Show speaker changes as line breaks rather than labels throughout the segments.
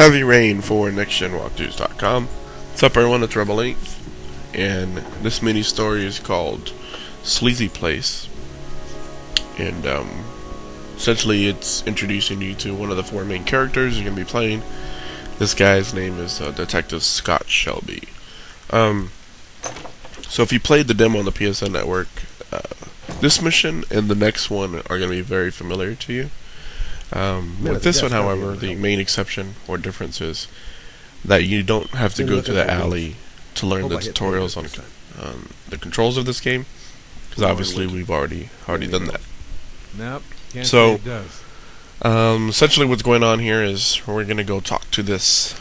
Heavy Rain for NextGenWalkthroughs.com. What's up, everyone? It's Rebel 8, and this mini story is called Sleazy Place. And essentially, it's introducing you to one of the four main characters you're going to be playing. This guy's name is Detective Scott Shelby. So if you played the demo on the PSN network, this mission and the next one are going to be very familiar to you. With this one, however, the main exception or difference is that you don't have to go to the alley to learn the tutorials on the controls of this game, because obviously we've already done that.
Nope,
so essentially what's going on here is we're going to go talk to this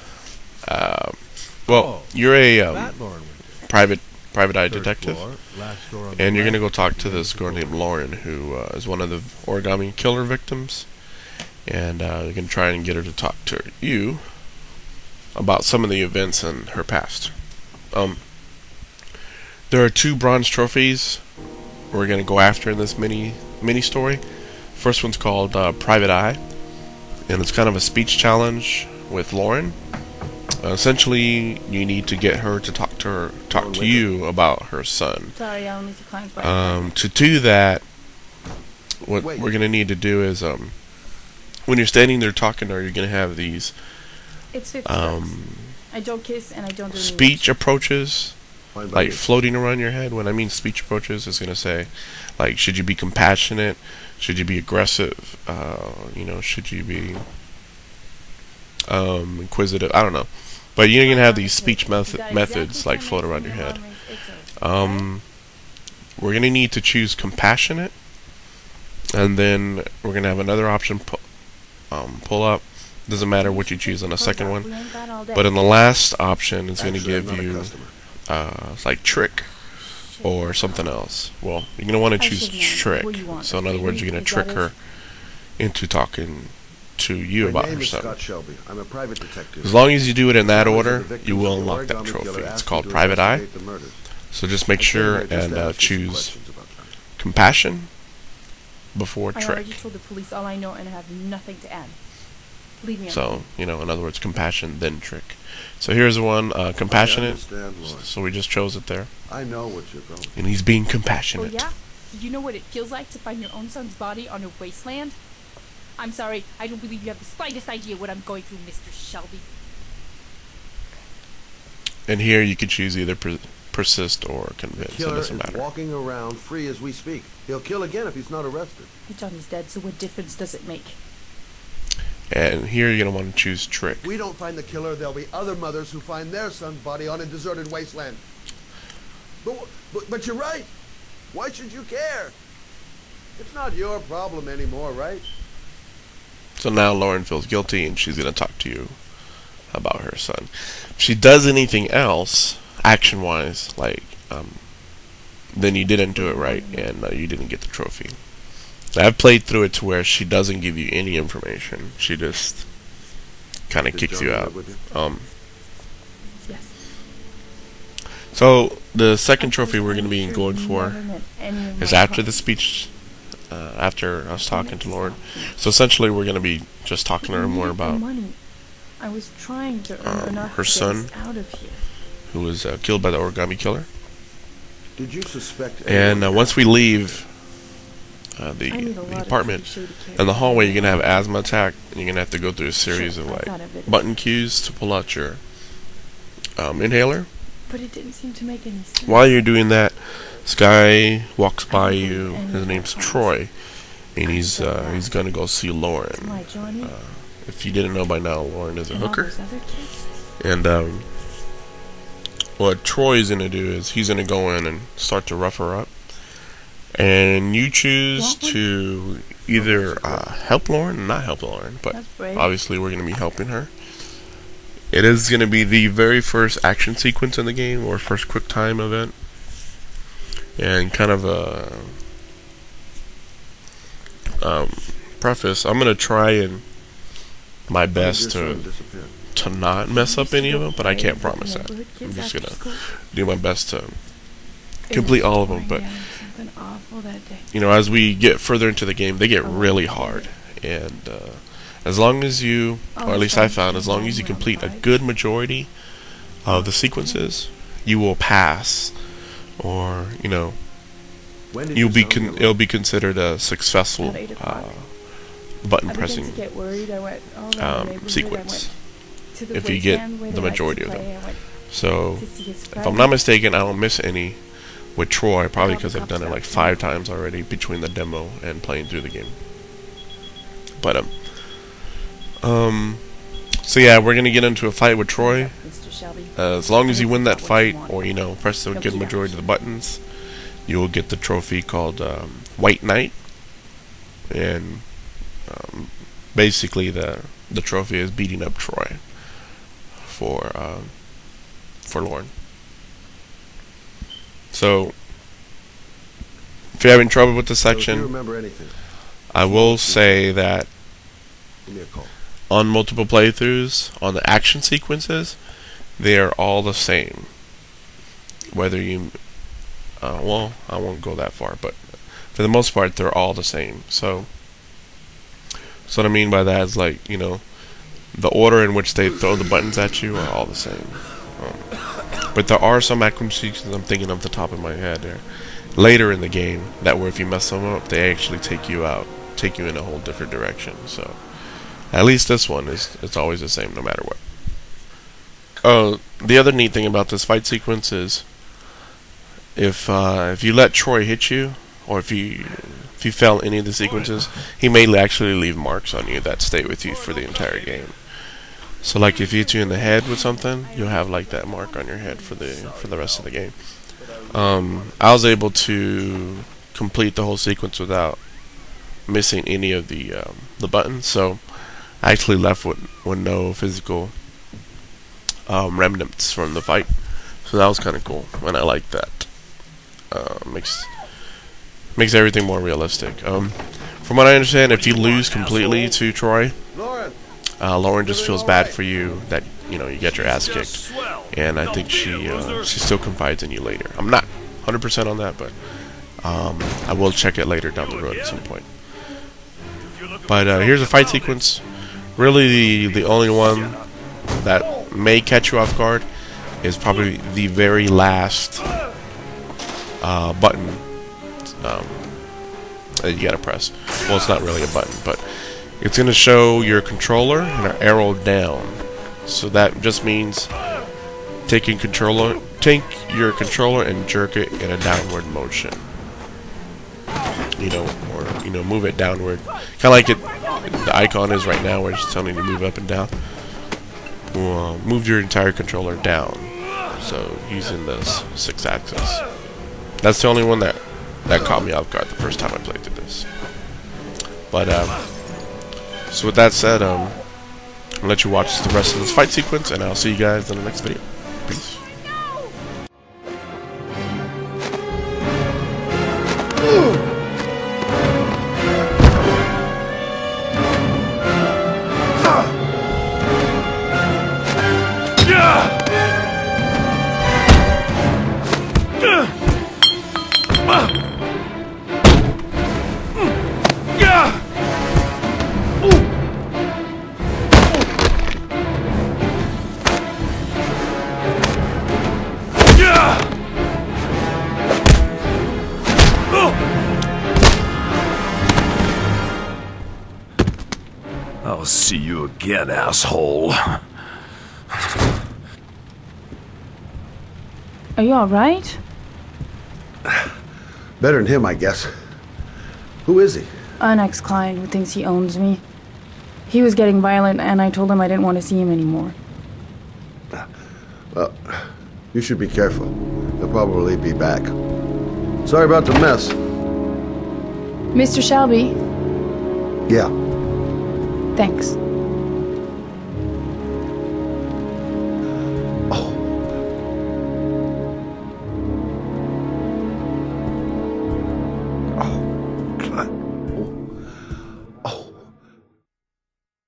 you're a private eye detective, and you're going to go talk to this girl named Lauren, who is one of the origami killer victims. And you can try and get her to talk to you about some of the events in her past. There are two bronze trophies we're going to go after in this mini story. First one's called Private Eye, and it's kind of a speech challenge with Lauren. Essentially, you need to get her to talk to you about her son.
Sorry, I'll need to climb back.
To do that, what we're going to need to do is when you're standing there talking to her, you're going to have these
it's 50 bucks. I don't kiss and I don't do
speech approaches, like floating around your head. When I mean speech approaches, it's going to say, like, should you be compassionate? Should you be aggressive? Should you be inquisitive? I don't know. But you're going to have these speech methods, like, float around your head. We're going to need to choose compassionate, and then we're going to have another option, pull up. Doesn't matter what you choose on the second one, but in the last option it's going to give you like trick or something else. Well, you're going to want to choose trick. So in other words, you're going to trick her into talking to you about her son. As long as you do it in that order, you will unlock that trophy. It's called Private Eye. So just make sure and choose compassion before trick.
I already told the police all I know and I have nothing to add. Leave me
alone. So, in other words, compassion, then trick. So here's one, compassionate. So we just chose it there.
I know what you're going.
And he's being compassionate.
Oh yeah? Do you know what it feels like to find your own son's body on a wasteland? I'm sorry, I don't believe you have the slightest idea what I'm going through, Mr. Shelby.
And here you can choose either persist or convince.
The killer
it doesn't matter.
Is walking around free as we speak. He'll kill again if he's not arrested.
Johnny's dead, so what difference does it make?
And here you're going to want to choose trick.
If we don't find the killer, there'll be other mothers who find their son's body on a deserted wasteland. But you're right. Why should you care? It's not your problem anymore, right?
So now Lauren feels guilty, and she's going to talk to you about her son. If she does anything else, action-wise, like, then you didn't do it right, and you didn't get the trophy. I've played through it to where she doesn't give you any information. She just kind of kicks you out.
Yes.
So the second trophy we're going to be going for is after the speech, after us talking to Lauren. So essentially we're going to be just talking to her more about
I was trying to earn enough
her son,
out of here,
who was killed by the origami killer.
Did you suspect?
And once we leave the apartment, in the hallway, you're going to have asthma attack, and you're going to have to go through a series of like button cues to pull out your inhaler.
But it didn't seem to make any sense.
While you're doing that, this guy walks by you. His name's Troy, and he's going to go see Lauren. If you didn't know by now, Lauren is a hooker. And what Troy's going to do is he's going to go in and start to rough her up. And you choose to either help Lauren or not help Lauren, but obviously we're going to be helping her. It is going to be the very first action sequence in the game, or first quick time event. And kind of a preface, I'm going to try and my best to not mess up any of them, but I can't promise that. I'm just going to do my best to complete all of them, but as we get further into the game, they get really hard, and as long as you, or at least I found, as long as you complete a good majority of the sequences, you will pass, or
When did
you'll
your
be
son get
it'll be considered a successful
At 8 o'clock.
button
I began
pressing
to get worried. I went all around the neighborhood.
sequence.
I went to the
If you get
wasteland where
the
they liked to
majority of them.
play. I went
So,
to see his
if I'm
friends.
not mistaken, I don't miss any with Troy, probably
called the
because I've done it
cops
like
out.
5 times already between the demo and playing through the game. But so yeah, we're gonna get into a fight with Troy.
Mr. Shelby.
As long as you win that
What you
fight,
want.
or press the
No
good
key
majority
out.
of the buttons, you will get the trophy called White Knight, and basically the trophy is beating up Troy for Lauren. So if you're having trouble with this
So if you
section,
remember anything,
I will say that
give me a call.
on multiple playthroughs, on the action sequences, they are all the same. Whether you, well, I won't go that far, but for the most part, they're all the same. So what I mean by that is, like, the order in which they throw the buttons at you are all the same. But there are some action sequences I'm thinking off the top of my head there later in the game that where if you mess them up, they actually take you in a whole different direction. So at least this one it's always the same no matter what. The other neat thing about this fight sequence is if you let Troy hit you, or if you fail any of the sequences, he may actually leave marks on you that stay with you for the entire game. So like if he hits you in the head with something, you'll have like that mark on your head for the rest of the game. I was able to complete the whole sequence without missing any of the buttons, so I actually left with no physical remnants from the fight. So that was kind of cool, and I like that. Makes everything more realistic. From what I understand, if you lose completely to Troy,
Lauren,
Lauren just feels bad for you that you get your ass kicked, and I think she still confides in you later. I'm not 100% on that, but I will check it later down the road at some point. But here's a fight sequence. Really, the only one that may catch you off guard is probably the very last button that you gotta press. Well, it's not really a button, but it's gonna show your controller and an arrow down. So that just means take your controller and jerk it in a downward motion. Or move it downward, kind of like the icon is right now, where it's telling you to move up and down. Move your entire controller down. So using this 6-axis. That's the only one that caught me off guard the first time I played through this. But so with that said, I'm gonna let you watch the rest of this fight sequence, and I'll see you guys in the next video. Peace.
I'll see you again, asshole.
Are you alright?
better than him, I guess. Who is he?
An ex-client who thinks he owns me. He was getting violent, and I told him I didn't want to see him anymore.
Well, you should be careful. He'll probably be back. Sorry about the mess.
Mr. Shelby,
Yeah.
thanks.